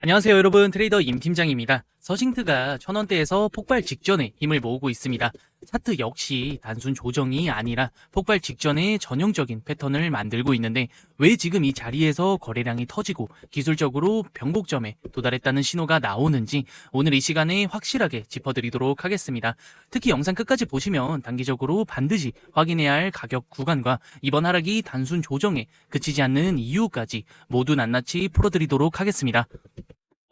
안녕하세요 여러분, 트레이더 임 팀장입니다. 서싱트가 1000원대에서 폭발 직전에 힘을 모으고 있습니다. 차트 역시 단순 조정이 아니라 폭발 직전에 전형적인 패턴을 만들고 있는데, 왜 지금 이 자리에서 거래량이 터지고 기술적으로 변곡점에 도달했다는 신호가 나오는지 오늘 이 시간에 확실하게 짚어드리도록 하겠습니다. 특히 영상 끝까지 보시면 단기적으로 반드시 확인해야 할 가격 구간과 이번 하락이 단순 조정에 그치지 않는 이유까지 모두 낱낱이 풀어드리도록 하겠습니다.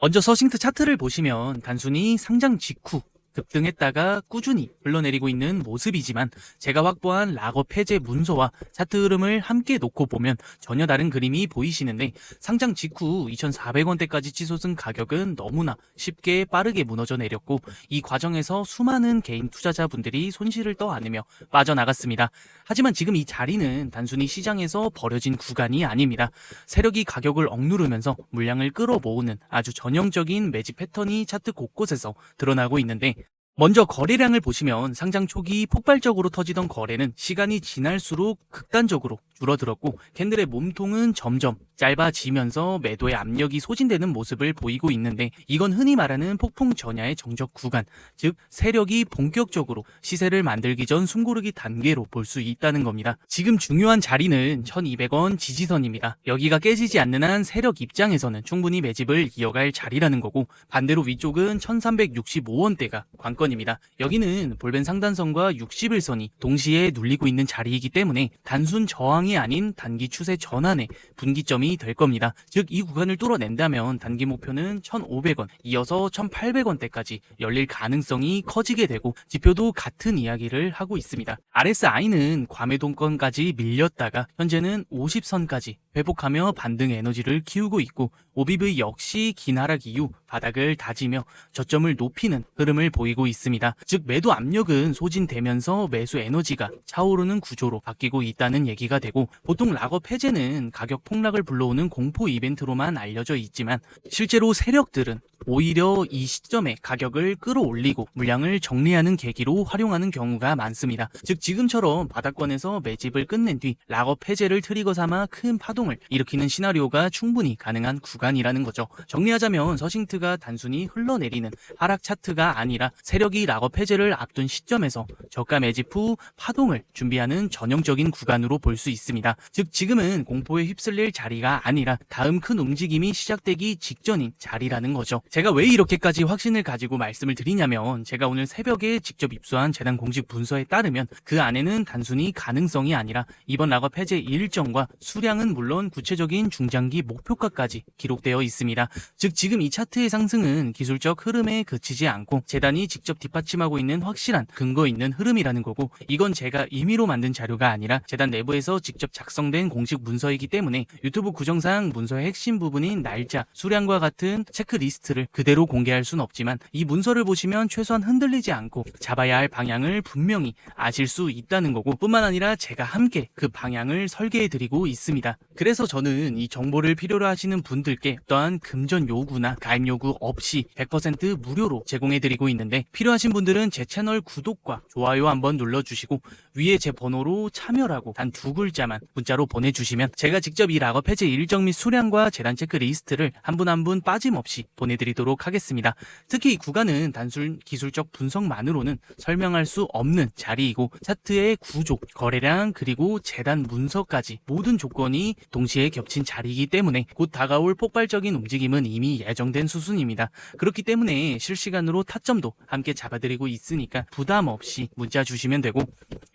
먼저 서싱트 차트를 보시면 단순히 상장 직후 급등했다가 꾸준히 흘러내리고 있는 모습이지만, 제가 확보한 락업 해제 문서와 차트 흐름을 함께 놓고 보면 전혀 다른 그림이 보이시는데, 상장 직후 2,400원대까지 치솟은 가격은 너무나 쉽게 빠르게 무너져 내렸고, 이 과정에서 수많은 개인 투자자분들이 손실을 떠안으며 빠져나갔습니다. 하지만 지금 이 자리는 단순히 시장에서 버려진 구간이 아닙니다. 세력이 가격을 억누르면서 물량을 끌어모으는 아주 전형적인 매집 패턴이 차트 곳곳에서 드러나고 있는데, 먼저 거래량을 보시면 상장 초기 폭발적으로 터지던 거래는 시간이 지날수록 극단적으로 줄어들었고, 캔들의 몸통은 점점 짧아지면서 매도의 압력이 소진되는 모습을 보이고 있는데, 이건 흔히 말하는 폭풍 전야의 정적 구간, 즉 세력이 본격적으로 시세를 만들기 전 숨고르기 단계로 볼 수 있다는 겁니다. 지금 중요한 자리는 1200원 지지선입니다. 여기가 깨지지 않는 한 세력 입장에서는 충분히 매집을 이어갈 자리라는 거고, 반대로 위쪽은 1365원대가 관건입니다. 여기는 볼벤 상단선과 60일선이 동시에 눌리고 있는 자리이기 때문에 단순 저항이 아닌 단기 추세 전환의 분기점이 될 겁니다. 즉 이 구간을 뚫어낸다면 단기 목표는 1,500원, 이어서 1,800원대까지 열릴 가능성이 커지게 되고, 지표도 같은 이야기를 하고 있습니다. RSI는 과매도권까지 밀렸다가 현재는 50선까지 회복하며 반등 에너지를 키우고 있고, OBV 역시 긴 하락 이후 바닥을 다지며 저점을 높이는 흐름을 보이고 있습니다. 즉 매도 압력은 소진되면서 매수 에너지가 차오르는 구조로 바뀌고 있다는 얘기가 되고, 보통 락업 해제는 가격 폭락을 불러오는 공포 이벤트로만 알려져 있지만, 실제로 세력들은 오히려 이 시점에 가격을 끌어올리고 물량을 정리하는 계기로 활용하는 경우가 많습니다. 즉 지금처럼 바닥권에서 매집을 끝낸 뒤 락업 해제를 트리거 삼아 큰 파동을 일으키는 시나리오가 충분히 가능한 구간이라는 거죠. 정리하자면 서싱트가 단순히 흘러내리는 하락 차트가 아니라 세력이 락업 해제를 앞둔 시점에서 저가 매집 후 파동을 준비하는 전형적인 구간으로 볼 수 있습니다. 즉 지금은 공포에 휩쓸릴 자리가 아니라 다음 큰 움직임이 시작되기 직전인 자리라는 거죠. 제가 왜 이렇게까지 확신을 가지고 말씀을 드리냐면, 제가 오늘 새벽에 직접 입수한 재단 공식 문서에 따르면 그 안에는 단순히 가능성이 아니라 이번 락업 해제 일정과 수량은 물론 구체적인 중장기 목표가까지 기록되어 있습니다. 즉 지금 이 차트의 상승은 기술적 흐름에 그치지 않고 재단이 직접 뒷받침하고 있는 확실한 근거 있는 흐름이라는 거고, 이건 제가 임의로 만든 자료가 아니라 재단 내부에서 직접 작성된 공식 문서이기 때문에 유튜브 구정상 문서의 핵심 부분인 날짜, 수량과 같은 체크리스트를 그대로 공개할 수는 없지만, 이 문서를 보시면 최소한 흔들리지 않고 잡아야 할 방향을 분명히 아실 수 있다는 거고, 뿐만 아니라 제가 함께 그 방향을 설계해 드리고 있습니다. 그래서 저는 이 정보를 필요로 하시는 분들께 어떠한 금전 요구나 가입 요구 없이 100% 무료로 제공해 드리고 있는데, 필요하신 분들은 제 채널 구독과 좋아요 한번 눌러주시고 위에 제 번호로 참여라고 단 2글자만 문자로 보내주시면 제가 직접 이 락업 해제 일정 및 수량과 재단 체크리스트를 한 분 한 분 빠짐없이 보내드리도록 하겠습니다. 특히 이 구간은 단순 기술적 분석만으로는 설명할 수 없는 자리이고, 차트의 구조, 거래량, 그리고 재단 문서까지 모든 조건이 동시에 겹친 자리이기 때문에 곧 다가올 폭발적인 움직임은 이미 예정된 수순입니다. 그렇기 때문에 실시간으로 타점도 함께 잡아드리고 있으니까 부담 없이 문자 주시면 되고,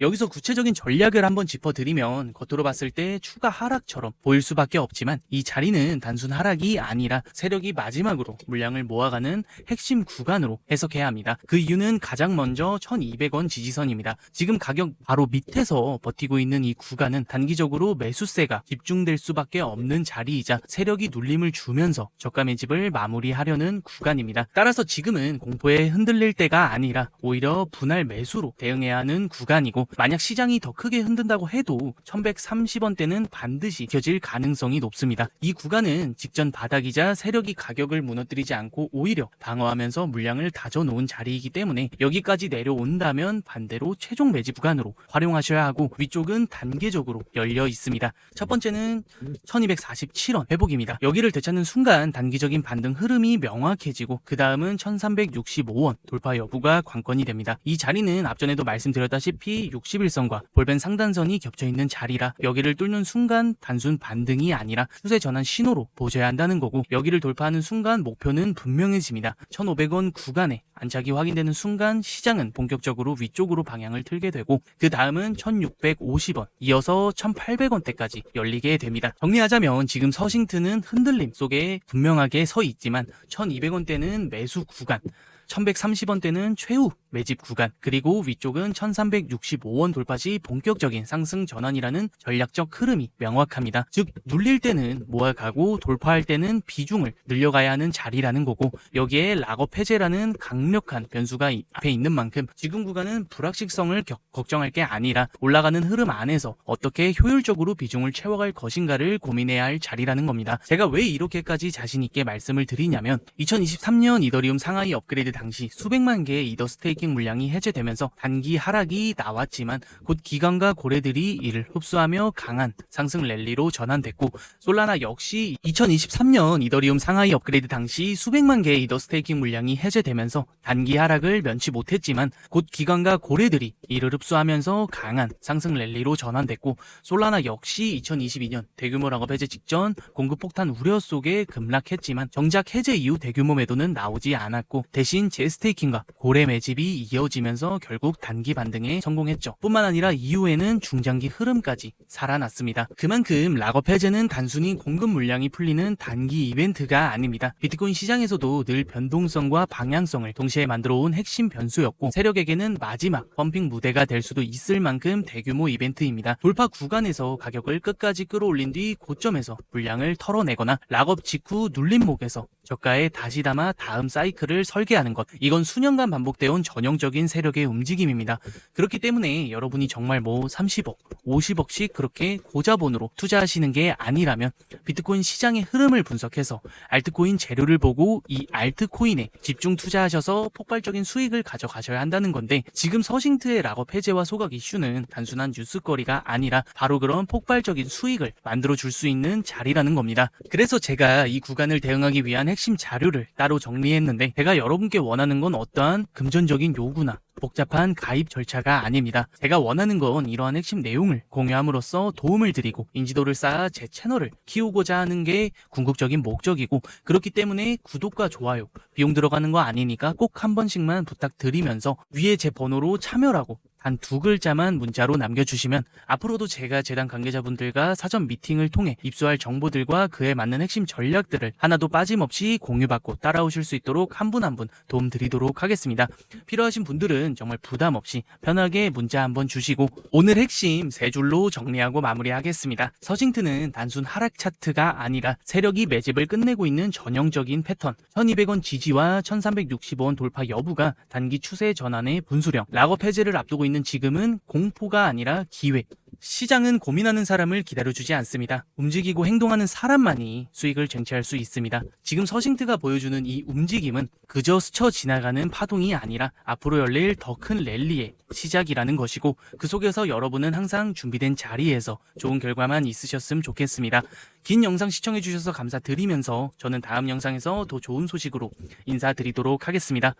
여기서 구체적인 전략을 한번 짚어드리면, 겉으로 봤을 때 추가 하락처럼 보일 수밖에 없지만 이 자리는 단순 하락이 아니라 세력이 마지막으로 물량을 모아가는 핵심 구간으로 해석해야 합니다. 그 이유는 가장 먼저 1200원 지지선입니다. 지금 가격 바로 밑에서 버티고 있는 이 구간은 단기적으로 매수세가 집중될 수밖에 없는 자리이자 세력이 눌림을 주면서 저가 매집을 마무리하려는 구간입니다. 따라서 지금은 공포에 흔들릴 때가 아니라 오히려 분할 매수로 대응해야 하는 구간이고, 만약 시장이 더 크게 흔든다고 해도 1130원대는 반드시 지켜질 가능성이 높습니다. 이 구간은 직전 바닥이자 세력이 가격을 무너뜨리지 않고 오히려 방어하면서 물량을 다져놓은 자리이기 때문에 여기까지 내려온다면 반대로 최종 매집 구간으로 활용하셔야 하고, 위쪽은 단계적으로 열려 있습니다. 첫 번째는 시장은 1247원 회복입니다. 여기를 되찾는 순간 단기적인 반등 흐름이 명확해지고 그 다음은 1365원 돌파 여부가 관건이 됩니다. 이 자리는 앞전에도 말씀드렸다시피 61선과 볼벤 상단선이 겹쳐있는 자리라 여기를 뚫는 순간 단순 반등이 아니라 추세 전환 신호로 보셔야 한다는 거고, 여기를 돌파하는 순간 목표는 분명해집니다. 1500원 구간에 안착이 확인되는 순간 시장은 본격적으로 위쪽으로 방향을 틀게 되고 그 다음은 1650원 이어서 1800원대까지 열리게 됩니다. 정리하자면 지금 서싱트는 흔들림 속에 분명하게 서 있지만 1200원대는 매수 구간, 1130원대는 최후 매집 구간, 그리고 위쪽은 1365원 돌파 시 본격적인 상승 전환이라는 전략적 흐름이 명확합니다. 즉 눌릴 때는 모아가고 돌파할 때는 비중을 늘려가야 하는 자리라는 거고, 여기에 락업 해제라는 강력한 변수가 앞에 있는 만큼 지금 구간은 불확실성을 걱정할 게 아니라 올라가는 흐름 안에서 어떻게 효율적으로 비중을 채워갈 것인가를 고민해야 할 자리라는 겁니다. 제가 왜 이렇게까지 자신 있게 말씀을 드리냐면 2023년 이더리움 상하이 업그레이드 당시 수백만 개의 이더 스테이킹 물량이 해제되면서 단기 하락이 나왔지만 곧 기관과 고래들이 이를 흡수하며 강한 상승 랠리로 전환됐고, 솔라나 역시 2023년 이더리움 상하이 업그레이드 당시 수백만 개의 이더 스테이킹 물량이 해제되면서 단기 하락을 면치 못했지만 곧 기관과 고래들이 이를 흡수하면서 강한 상승 랠리로 전환됐고, 솔라나 역시 2022년 대규모 락업 해제 직전 공급 폭탄 우려 속에 급락했지만 정작 해제 이후 대규모 매도는 나오지 않았고 대신 재스테이킹과 고래 매집이 이어지면서 결국 단기 반등에 성공했죠. 뿐만 아니라 이후에는 중장기 흐름까지 살아났습니다. 그만큼 락업 해제는 단순히 공급 물량이 풀리는 단기 이벤트가 아닙니다. 비트코인 시장에서도 늘 변동성과 방향성을 동시에 만들어온 핵심 변수였고 세력에게는 마지막 펌핑 무대가 될 수도 있을 만큼 대규모 이벤트입니다. 돌파 구간에서 가격을 끝까지 끌어올린 뒤 고점에서 물량을 털어내거나 락업 직후 눌림목에서 저가에 다시 담아 다음 사이클을 설계하는 것, 이건 수년간 반복되어 온 전형적인 세력의 움직임입니다. 그렇기 때문에 여러분이 정말 30억, 50억씩 그렇게 고자본으로 투자하시는 게 아니라면 비트코인 시장의 흐름을 분석해서 알트코인 재료를 보고 이 알트코인에 집중 투자하셔서 폭발적인 수익을 가져가셔야 한다는 건데, 지금 서싱트의 락업 해제와 소각 이슈는 단순한 뉴스거리가 아니라 바로 그런 폭발적인 수익을 만들어줄 수 있는 자리라는 겁니다. 그래서 제가 이 구간을 대응하기 위한 핵심 자료를 따로 정리했는데, 제가 여러분께 원하는 건 어떠한 금전적인 요구나 복잡한 가입 절차가 아닙니다. 제가 원하는 건 이러한 핵심 내용을 공유함으로써 도움을 드리고 인지도를 쌓아 제 채널을 키우고자 하는 게 궁극적인 목적이고, 그렇기 때문에 구독과 좋아요 비용 들어가는 거 아니니까 꼭 한 번씩만 부탁드리면서 위에 제 번호로 참여라고 단 2글자만 문자로 남겨주시면 앞으로도 제가 재단 관계자분들과 사전 미팅을 통해 입수할 정보들과 그에 맞는 핵심 전략들을 하나도 빠짐없이 공유받고 따라오실 수 있도록 한 분 한 분 도움 드리도록 하겠습니다. 필요하신 분들은 정말 부담 없이 편하게 문자 한번 주시고, 오늘 핵심 3줄로 정리하고 마무리하겠습니다. 서싱트는 단순 하락 차트가 아니라 세력이 매집을 끝내고 있는 전형적인 패턴, 1200원 지지와 1365원 돌파 여부가 단기 추세 전환의 분수령, 락업 해제를 앞두고 있는 지금은 공포가 아니라 기회. 시장은 고민하는 사람을 기다려주지 않습니다. 움직이고 행동하는 사람만이 수익을 쟁취할 수 있습니다. 지금 서싱트가 보여주는 이 움직임은 그저 스쳐 지나가는 파동이 아니라 앞으로 열릴 더 큰 랠리의 시작이라는 것이고, 그 속에서 여러분은 항상 준비된 자리에서 좋은 결과만 있으셨으면 좋겠습니다. 긴 영상 시청해주셔서 감사드리면서 저는 다음 영상에서 더 좋은 소식으로 인사드리도록 하겠습니다.